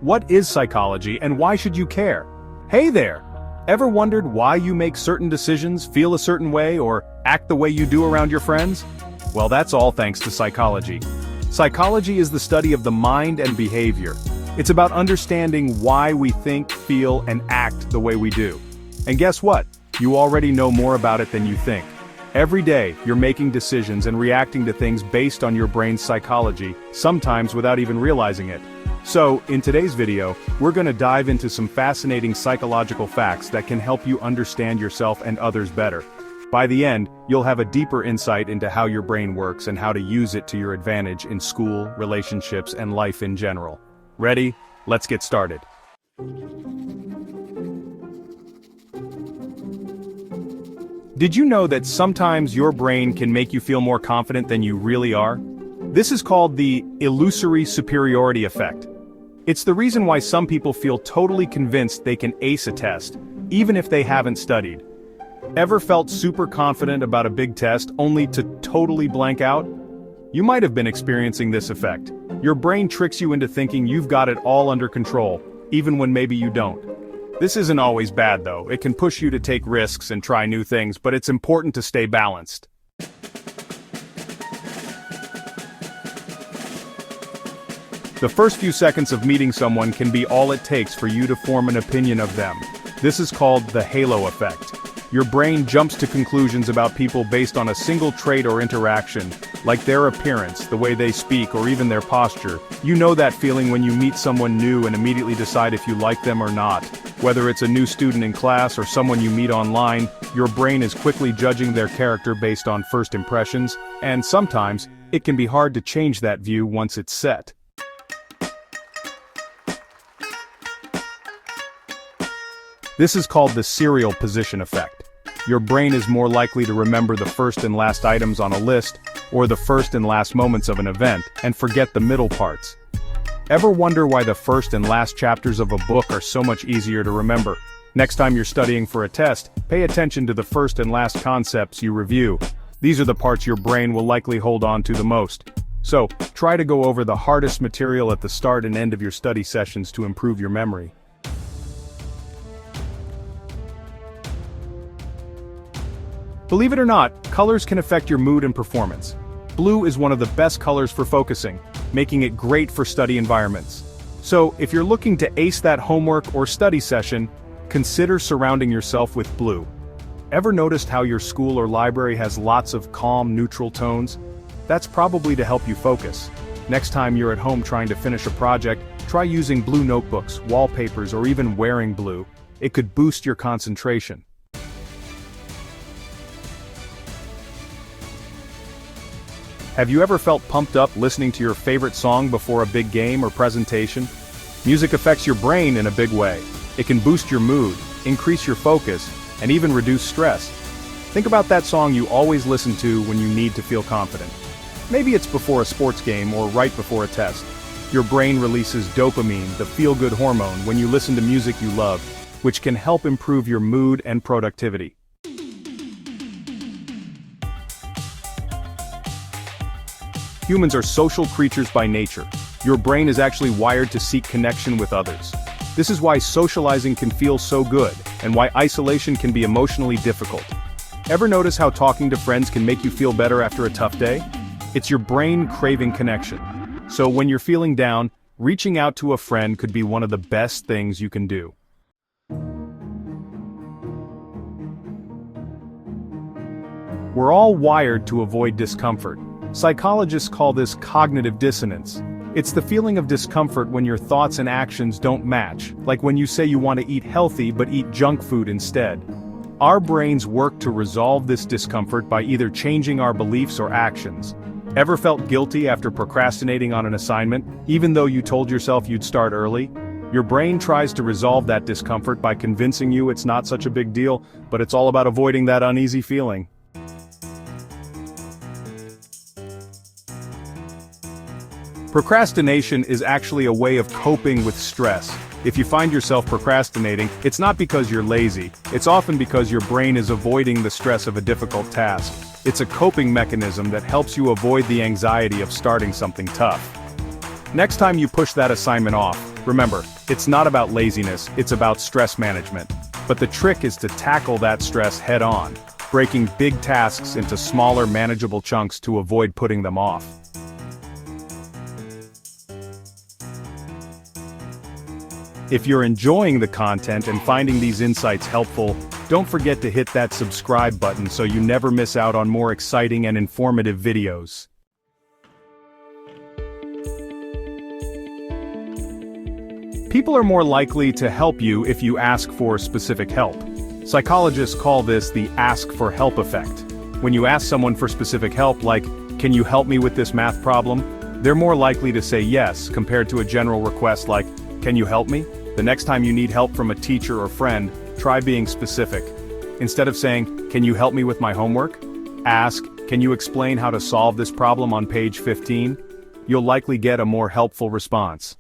What is psychology and why should you care? Hey there! Ever wondered why you make certain decisions, feel a certain way, or act the way you do around your friends? Well, that's all thanks to psychology. Psychology is the study of the mind and behavior. It's about understanding why we think, feel, and act the way we do. And guess what? You already know more about it than you think. Every day, you're making decisions and reacting to things based on your brain's psychology, sometimes without even realizing it. So, in today's video, we're going to dive into some fascinating psychological facts that can help you understand yourself and others better. By the end, you'll have a deeper insight into how your brain works and how to use it to your advantage in school, relationships, and life in general. Ready? Let's get started. Did you know that sometimes your brain can make you feel more confident than you really are? This is called the illusory superiority effect. It's the reason why some people feel totally convinced they can ace a test, even if they haven't studied. Ever felt super confident about a big test only to totally blank out? You might have been experiencing this effect. Your brain tricks you into thinking you've got it all under control, even when maybe you don't. This isn't always bad though. It can push you to take risks and try new things, but it's important to stay balanced. The first few seconds of meeting someone can be all it takes for you to form an opinion of them. This is called the halo effect. Your brain jumps to conclusions about people based on a single trait or interaction, like their appearance, the way they speak, or even their posture. You know that feeling when you meet someone new and immediately decide if you like them or not. Whether it's a new student in class or someone you meet online, your brain is quickly judging their character based on first impressions, and sometimes, it can be hard to change that view once it's set. This is called the serial position effect. Your brain is more likely to remember the first and last items on a list, or the first and last moments of an event, and forget the middle parts. Ever wonder why the first and last chapters of a book are so much easier to remember? Next time you're studying for a test, pay attention to the first and last concepts you review. These are the parts your brain will likely hold on to the most. So, try to go over the hardest material at the start and end of your study sessions to improve your memory. Believe it or not, colors can affect your mood and performance. Blue is one of the best colors for focusing, making it great for study environments. So, if you're looking to ace that homework or study session, consider surrounding yourself with blue. Ever noticed how your school or library has lots of calm, neutral tones? That's probably to help you focus. Next time you're at home trying to finish a project, try using blue notebooks, wallpapers, or even wearing blue. It could boost your concentration. Have you ever felt pumped up listening to your favorite song before a big game or presentation? Music affects your brain in a big way. It can boost your mood, increase your focus, and even reduce stress. Think about that song you always listen to when you need to feel confident. Maybe it's before a sports game or right before a test. Your brain releases dopamine, the feel-good hormone, when you listen to music you love, which can help improve your mood and productivity. Humans are social creatures by nature. Your brain is actually wired to seek connection with others. This is why socializing can feel so good, and why isolation can be emotionally difficult. Ever notice how talking to friends can make you feel better after a tough day? It's your brain craving connection. So when you're feeling down, reaching out to a friend could be one of the best things you can do. We're all wired to avoid discomfort. Psychologists call this cognitive dissonance. It's the feeling of discomfort when your thoughts and actions don't match, like when you say you want to eat healthy but eat junk food instead. Our brains work to resolve this discomfort by either changing our beliefs or actions. Ever felt guilty after procrastinating on an assignment, even though you told yourself you'd start early? Your brain tries to resolve that discomfort by convincing you it's not such a big deal, but it's all about avoiding that uneasy feeling. Procrastination is actually a way of coping with stress. If you find yourself procrastinating, it's not because you're lazy, it's often because your brain is avoiding the stress of a difficult task. It's a coping mechanism that helps you avoid the anxiety of starting something tough. Next time you push that assignment off, Remember, it's not about laziness, it's about stress management. But the trick is to tackle that stress head-on, breaking big tasks into smaller, manageable chunks to avoid putting them off. If you're enjoying the content and finding these insights helpful, don't forget to hit that subscribe button so you never miss out on more exciting and informative videos. People are more likely to help you if you ask for specific help. Psychologists call this the ask for help effect. When you ask someone for specific help like, "Can you help me with this math problem?" they're more likely to say yes compared to a general request like, "Can you help me?" The next time you need help from a teacher or friend, try being specific. Instead of saying, "Can you help me with my homework?" ask, "Can you explain how to solve this problem on page 15? You'll likely get a more helpful response.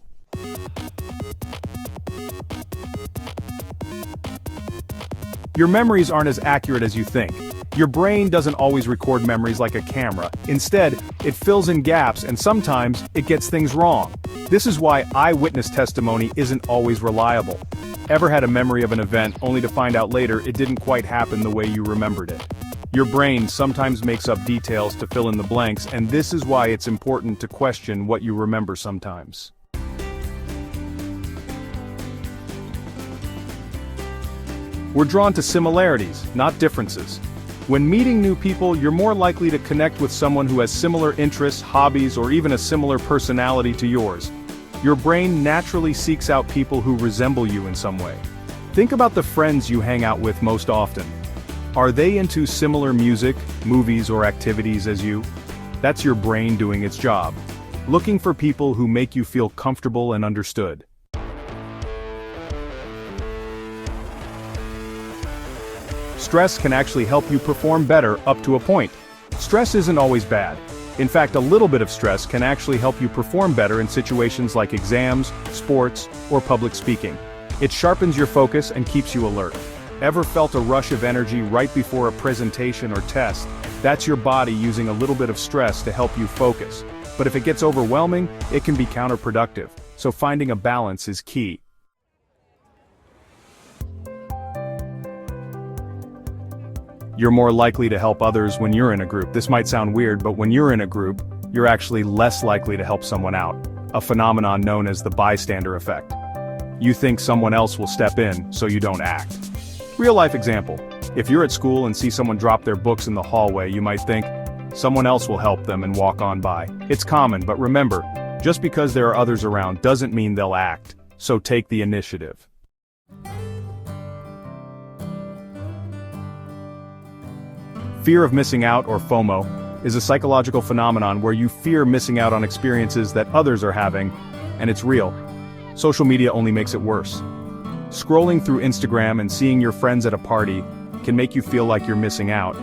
Your memories aren't as accurate as you think. Your brain doesn't always record memories like a camera. Instead, it fills in gaps and sometimes it gets things wrong. This is why eyewitness testimony isn't always reliable. Ever had a memory of an event only to find out later it didn't quite happen the way you remembered it? Your brain sometimes makes up details to fill in the blanks, and this is why it's important to question what you remember sometimes. We're drawn to similarities, not differences. When meeting new people, you're more likely to connect with someone who has similar interests, hobbies, or even a similar personality to yours. Your brain naturally seeks out people who resemble you in some way. Think about the friends you hang out with most often. Are they into similar music, movies, or activities as you? That's your brain doing its job, looking for people who make you feel comfortable and understood. Stress can actually help you perform better up to a point. Stress isn't always bad. In fact, a little bit of stress can actually help you perform better in situations like exams, sports, or public speaking. It sharpens your focus and keeps you alert. Ever felt a rush of energy right before a presentation or test? That's your body using a little bit of stress to help you focus. But if it gets overwhelming, it can be counterproductive. So finding a balance is key. You're more likely to help others when you're in a group. This might sound weird, but when you're in a group, you're actually less likely to help someone out, a phenomenon known as the bystander effect. You think someone else will step in, so you don't act. Real-life example. If you're at school and see someone drop their books in the hallway, you might think, someone else will help them and walk on by. It's common, but remember, just because there are others around doesn't mean they'll act, so take the initiative. Fear of missing out, or FOMO, is a psychological phenomenon where you fear missing out on experiences that others are having, and it's real. Social media only makes it worse. Scrolling through Instagram and seeing your friends at a party can make you feel like you're missing out.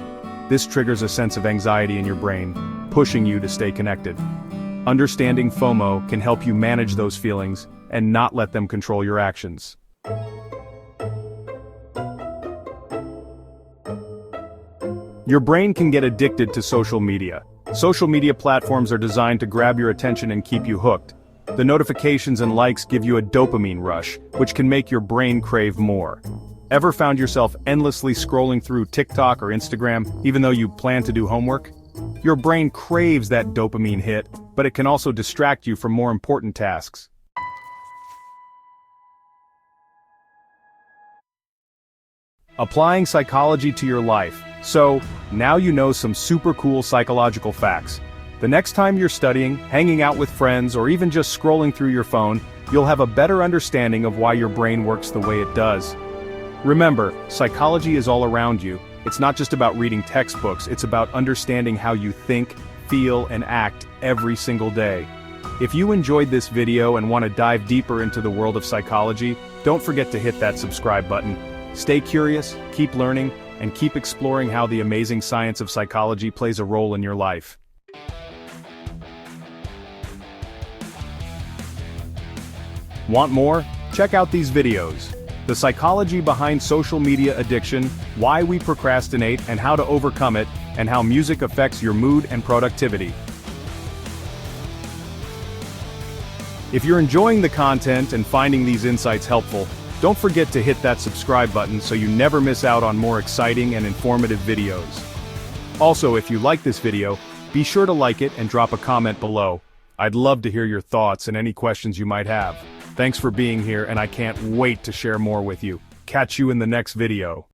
This triggers a sense of anxiety in your brain, pushing you to stay connected. Understanding FOMO can help you manage those feelings and not let them control your actions. Your brain can get addicted to social media. Social media platforms are designed to grab your attention and keep you hooked. The notifications and likes give you a dopamine rush, which can make your brain crave more. Ever found yourself endlessly scrolling through TikTok or Instagram, even though you plan to do homework? Your brain craves that dopamine hit, but it can also distract you from more important tasks. Applying psychology to your life. So, now you know some super cool psychological facts. The next time you're studying, hanging out with friends, or even just scrolling through your phone, you'll have a better understanding of why your brain works the way it does. Remember, psychology is all around you. It's not just about reading textbooks, it's about understanding how you think, feel, and act every single day. If you enjoyed this video and want to dive deeper into the world of psychology, don't forget to hit that subscribe button. Stay curious, keep learning, and keep exploring how the amazing science of psychology plays a role in your life. Want more? Check out these videos. The psychology behind social media addiction, why we procrastinate and how to overcome it, and how music affects your mood and productivity. If you're enjoying the content and finding these insights helpful, don't forget to hit that subscribe button so you never miss out on more exciting and informative videos. Also, if you like this video, be sure to like it and drop a comment below. I'd love to hear your thoughts and any questions you might have. Thanks for being here, and I can't wait to share more with you. Catch you in the next video.